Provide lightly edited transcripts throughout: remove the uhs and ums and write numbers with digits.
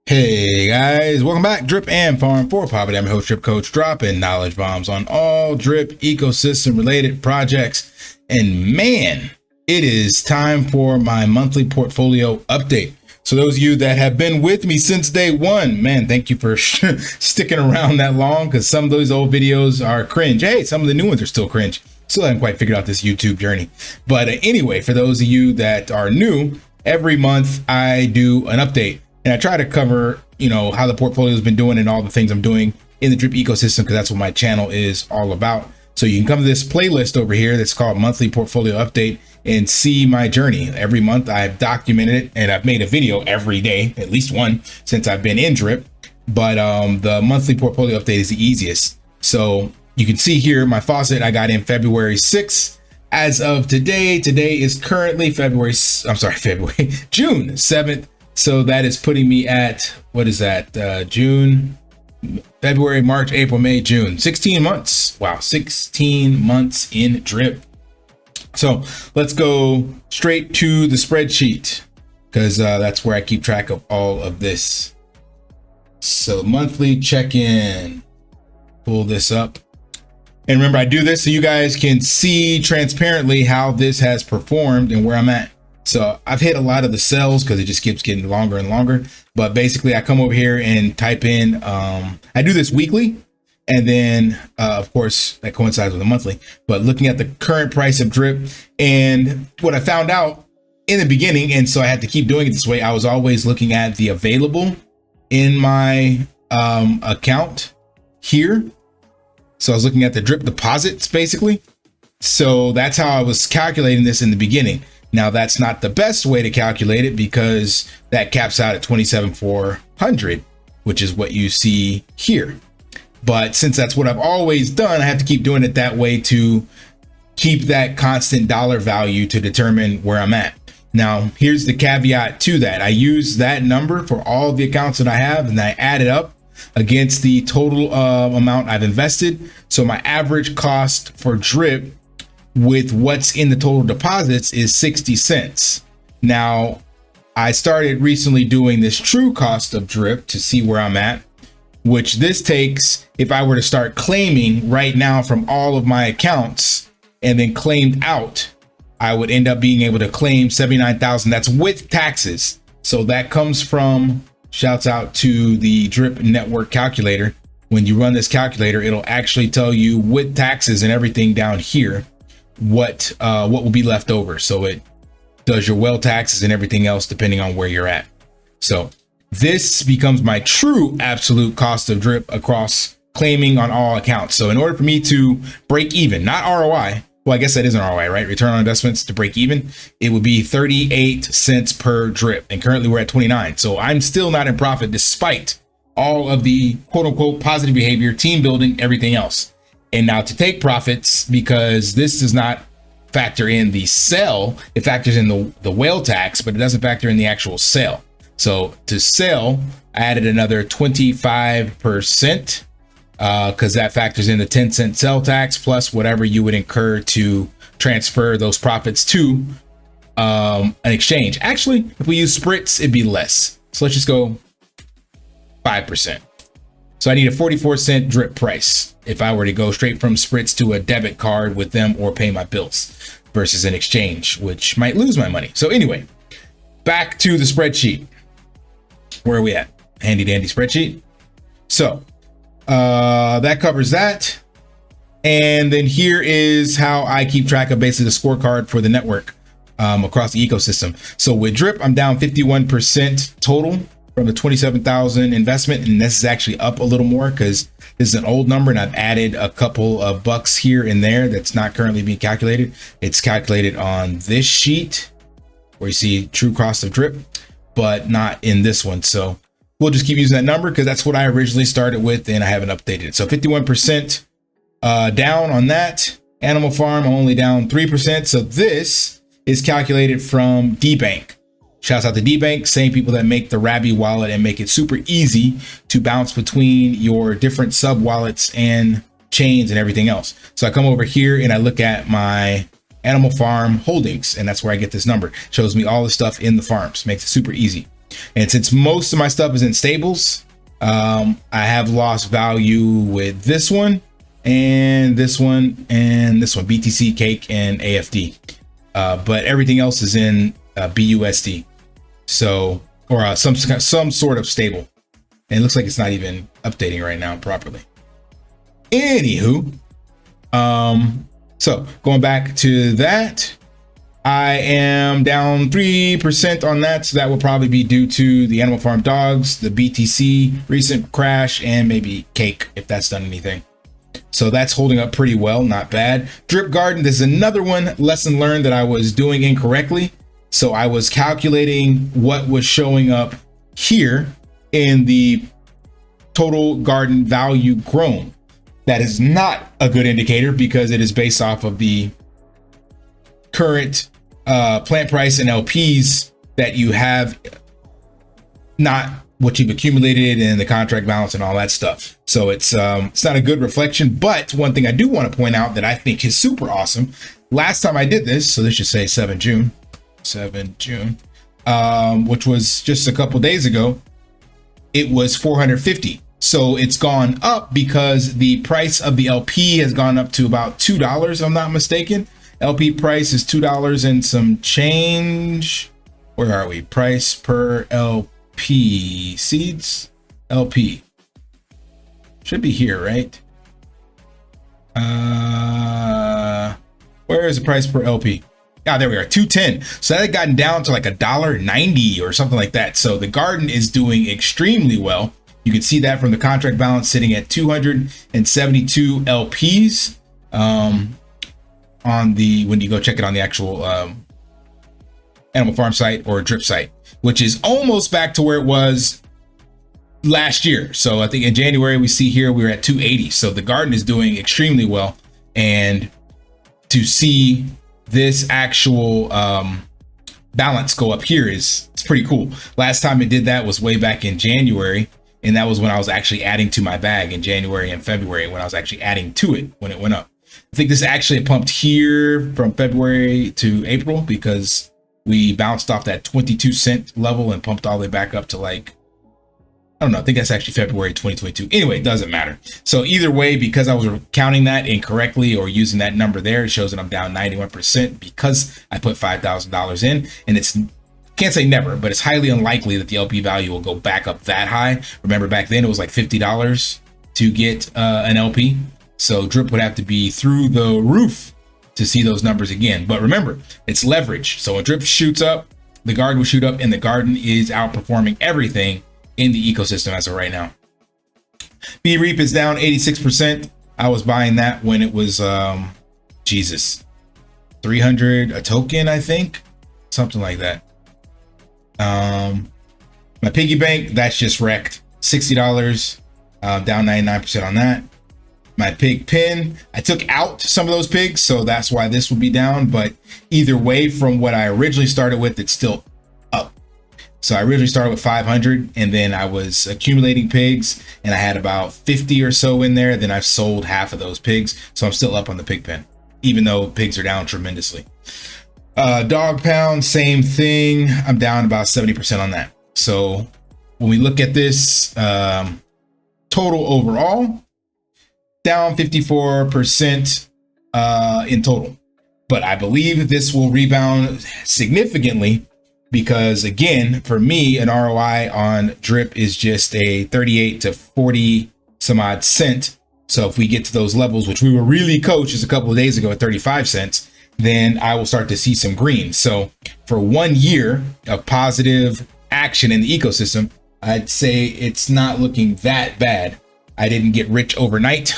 Hey guys, welcome back. Drip and Farm for Poverty. I'm your host, Drip Coach, dropping knowledge bombs on all drip ecosystem related projects. And man, it is time for my monthly portfolio update. So those of you that have been with me since day one, man, thank you for sticking around that long, because some of those old videos are cringe. Hey, some of the new ones are still cringe. Still haven't quite figured out this YouTube journey. But anyway, for those of you that are new, every month I do an update. And I try to cover, how the portfolio has been doing and all the things I'm doing in the drip ecosystem, because that's what my channel is all about. So you can come to this playlist over here that's called Monthly Portfolio Update and see my journey. Every month I've documented it, and I've made a video every day, at least one, since I've been in drip. But the monthly portfolio update is the easiest. So you can see here my faucet I got in February 6th. As of today is currently June 7th. So that is putting me at, June, February, March, April, May, June, 16 months. Wow, 16 months in drip. So let's go straight to the spreadsheet, because that's where I keep track of all of this. So monthly check-in, pull this up. And remember, I do this so you guys can see transparently how this has performed and where I'm at. So I've hit a lot of the cells because it just keeps getting longer and longer. But basically I come over here and type in, I do this weekly. And then of course that coincides with the monthly, but looking at the current price of drip and what I found out in the beginning. And so I had to keep doing it this way. I was always looking at the available in my account here. So I was looking at the drip deposits basically. So that's how I was calculating this in the beginning. Now that's not the best way to calculate it, because that caps out at 27,400, which is what you see here. But since that's what I've always done, I have to keep doing it that way to keep that constant dollar value to determine where I'm at. Now, here's the caveat to that. I use that number for all the accounts that I have, and I add it up against the total amount I've invested. So my average cost for drip with what's in the total deposits is 60 cents. Now, I started recently doing this true cost of drip to see where I'm at, which this takes, if I were to start claiming right now from all of my accounts and then claimed out, I would end up being able to claim 79,000. That's with taxes. So that comes from, shouts out to the drip network calculator. When you run this calculator, it'll actually tell you with taxes and everything down here what will be left over. So it does your well taxes and everything else depending on where you're at. So this becomes my true absolute cost of drip across claiming on all accounts. So in order for me to break even, not ROI, well, I guess that isn't ROI, right? Return on investments, to break even, it would be 38 cents per drip. And currently we're at 29. So I'm still not in profit despite all of the quote unquote positive behavior, team building, everything else. And now to take profits, because this does not factor in the sell, it factors in the whale tax, but it doesn't factor in the actual sell. So to sell, I added another 25%, because that factors in the 10-cent sell tax plus whatever you would incur to transfer those profits to an exchange. Actually, if we use Spritz, it'd be less. So let's just go 5%. So I need a 44-cent drip price if I were to go straight from Spritz to a debit card with them or pay my bills versus an exchange, which might lose my money. So anyway, back to the spreadsheet. Where are we at? Handy dandy spreadsheet. So that covers that. And then here is how I keep track of basically the scorecard for the network across the ecosystem. So with drip, I'm down 51% total from the 27,000 investment. And this is actually up a little more because this is an old number and I've added a couple of bucks here and there that's not currently being calculated. It's calculated on this sheet where you see true cost of drip, but not in this one. So we'll just keep using that number because that's what I originally started with and I haven't updated it. So 51% down on that. Animal Farm only down 3%. So this is calculated from DBank. Shouts out to DBank, same people that make the Rabby wallet and make it super easy to bounce between your different sub wallets and chains and everything else. So I come over here and I look at my Animal Farm holdings, and that's where I get this number. Shows me all the stuff in the farms, makes it super easy. And since most of my stuff is in stables, I have lost value with this one and this one and this one, BTC, Cake, and AFD. But everything else is in BUSD, so or some sort of stable. And it looks like it's not even updating right now properly. Anywho, so going back to that, I am down 3% on that. So that will probably be due to the Animal Farm dogs, the BTC recent crash, and maybe Cake, if that's done anything. So that's holding up pretty well, not bad. Drip Garden, this is another one lesson learned that I was doing incorrectly. So I was calculating what was showing up here in the total garden value grown. That is not a good indicator because it is based off of the current plant price and LPs that you have, not what you've accumulated and the contract balance and all that stuff. So it's not a good reflection. But one thing I do want to point out that I think is super awesome. Last time I did this, so this should say 7 June, which was just a couple days ago, it was 450. So it's gone up because the price of the LP has gone up to about $2, if I'm not mistaken. LP price is $2 and some change. Where are we? Price per LP seeds. LP should be here, right? Where is the price per LP? Ah, there we are, 210. So that had gotten down to like $1.90 or something like that. So the garden is doing extremely well. You can see that from the contract balance sitting at 272 LPs on the, when you go check it on the actual Animal Farm site or Drip site, which is almost back to where it was last year. So I think in January we see here we were at 280. So the garden is doing extremely well, and to see this actual balance go up here it's pretty cool. Last time it did that was way back in January, and that was when I was actually adding to my bag in January and February, when I was actually adding to it when it went up. I think this actually pumped here from February to April because we bounced off that 22-cent level and pumped all the way back up to like, I don't know, I think that's actually February 2022. Anyway, it doesn't matter. So either way, because I was counting that incorrectly or using that number there, it shows that I'm down 91% because I put $5,000 in. And it's, can't say never, but it's highly unlikely that the LP value will go back up that high. Remember back then it was like $50 to get an LP. So Drip would have to be through the roof to see those numbers again. But remember, it's leverage. So when Drip shoots up, the garden will shoot up, and the garden is outperforming everything in the ecosystem as of right now. B-Reap is down 86%. I was buying that when it was, Jesus, 300 a token, I think, something like that. My piggy bank, that's just wrecked, $60, down 99% on that. My pig pin, I took out some of those pigs, so that's why this would be down. But either way, from what I originally started with, it's still up. So I originally started with 500, and then I was accumulating pigs, and I had about 50 or so in there. Then I've sold half of those pigs, so I'm still up on the pig pen, even though pigs are down tremendously. Dog pound, same thing. I'm down about 70% on that. So when we look at this total overall, down 54% in total. But I believe this will rebound significantly because, again, for me, an ROI on Drip is just a 38 to 40 some odd cent. So if we get to those levels, which we were really coached just a couple of days ago at 35 cents, then I will start to see some green. So for 1 year of positive action in the ecosystem, I'd say it's not looking that bad. I didn't get rich overnight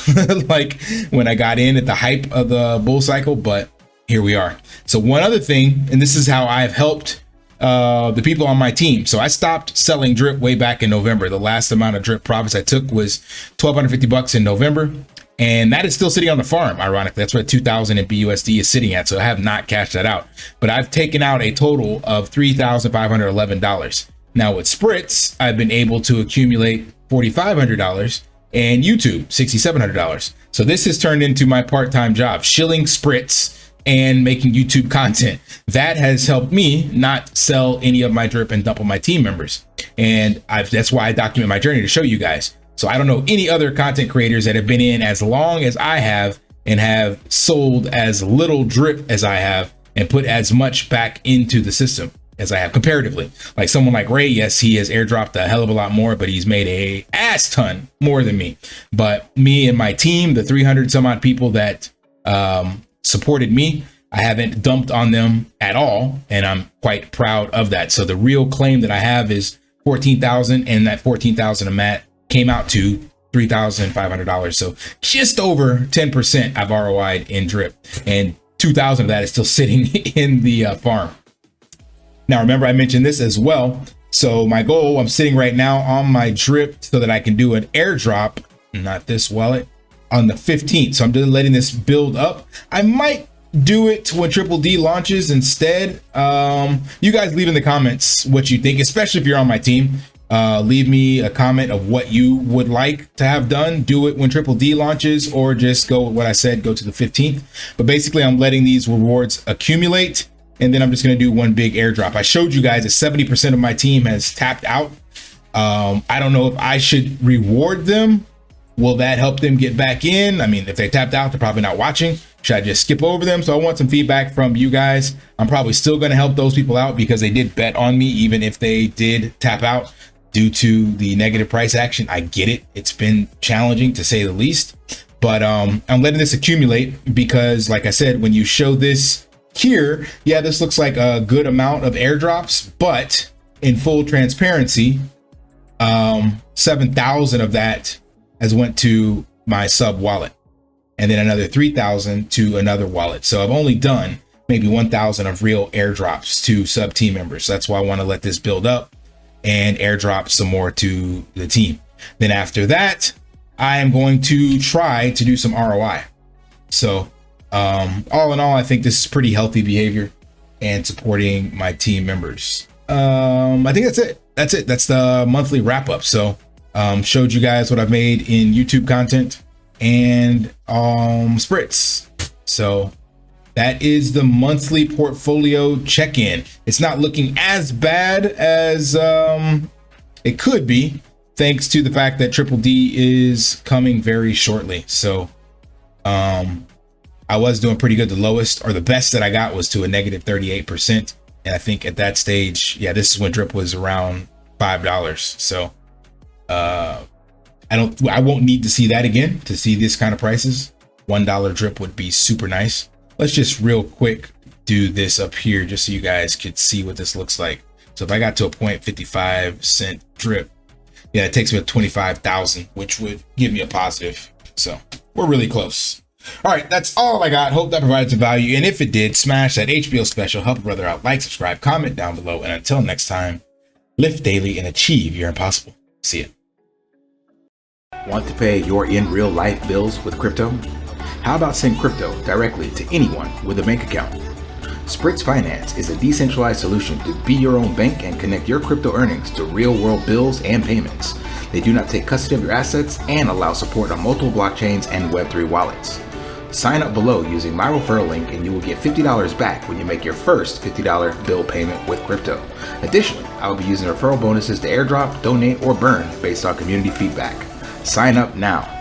like when I got in at the hype of the bull cycle, but here we are. So one other thing, and this is how I've helped the people on my team. So I stopped selling Drip way back in November. The last amount of Drip profits I took was $1,250 in November. And that is still sitting on the farm, ironically. That's what 2,000 in BUSD is sitting at. So I have not cashed that out. But I've taken out a total of $3,511. Now with Spritz, I've been able to accumulate $4,500 and YouTube $6,700. So this has turned into my part-time job, shilling Spritz and making YouTube content. That has helped me not sell any of my drip and dump on my team members. And that's why I document my journey, to show you guys. So I don't know any other content creators that have been in as long as I have and have sold as little drip as I have and put as much back into the system as I have comparatively. Like someone like Ray, yes, he has airdropped a hell of a lot more, but he's made a ass ton more than me. But me and my team, the 300 some odd people that supported me, I haven't dumped on them at all, and I'm quite proud of that. So the real claim that I have is 14,000, and that 14,000 of Matt came out to $3,500. So just over 10% I've ROI'd in drip, and 2,000 of that is still sitting in the farm. Now, remember, I mentioned this as well. So my goal, I'm sitting right now on my drip so that I can do an airdrop, not this wallet, on the 15th. So I'm just letting this build up. I might do it when Triple D launches instead. You guys leave in the comments what you think, especially if you're on my team. Leave me a comment of what you would like to have done. Do it when Triple D launches, or just go with what I said, go to the 15th. But basically, I'm letting these rewards accumulate, and then I'm just going to do one big airdrop. I showed you guys that 70% of my team has tapped out. I don't know if I should reward them. Will that help them get back in? I mean, if they tapped out, they're probably not watching. Should I just skip over them? So I want some feedback from you guys. I'm probably still going to help those people out because they did bet on me, even if they did tap out due to the negative price action. I get it. It's been challenging, to say the least, but I'm letting this accumulate because, like I said, when you show this here, yeah, this looks like a good amount of airdrops, but in full transparency, 7,000 of that has went to my sub wallet, and then another 3,000 to another wallet. So I've only done maybe 1,000 of real airdrops to sub team members. So that's why I want to let this build up and airdrop some more to the team. Then after that, I am going to try to do some ROI. So all in all, I think this is pretty healthy behavior and supporting my team members. I think that's it. That's the monthly wrap up. So showed you guys what I've made in YouTube content and Spritz. So that is the monthly portfolio check-in. It's not looking as bad as it could be, thanks to the fact that Triple D is coming very shortly. So I was doing pretty good. The lowest or the best that I got was to a negative 38%. And I think at that stage, yeah, this is when drip was around $5. So I won't need to see that again to see this kind of prices. $1 drip would be super nice. Let's just real quick do this up here just so you guys could see what this looks like. So if I got to a 0.55 drip, yeah, it takes me to 25,000, which would give me a positive. So we're really close. All right, that's all I got. Hope that provided some value. And if it did, smash that HBO special, help a brother out, like, subscribe, comment down below. And until next time, lift daily and achieve your impossible. See ya. Want to pay your in real life bills with crypto? How about send crypto directly to anyone with a bank account? Spritz Finance is a decentralized solution to be your own bank and connect your crypto earnings to real world bills and payments. They do not take custody of your assets and allow support on multiple blockchains and Web3 wallets. Sign up below using my referral link and you will get $50 back when you make your first $50 bill payment with crypto. Additionally, I will be using referral bonuses to airdrop, donate, or burn based on community feedback. Sign up now.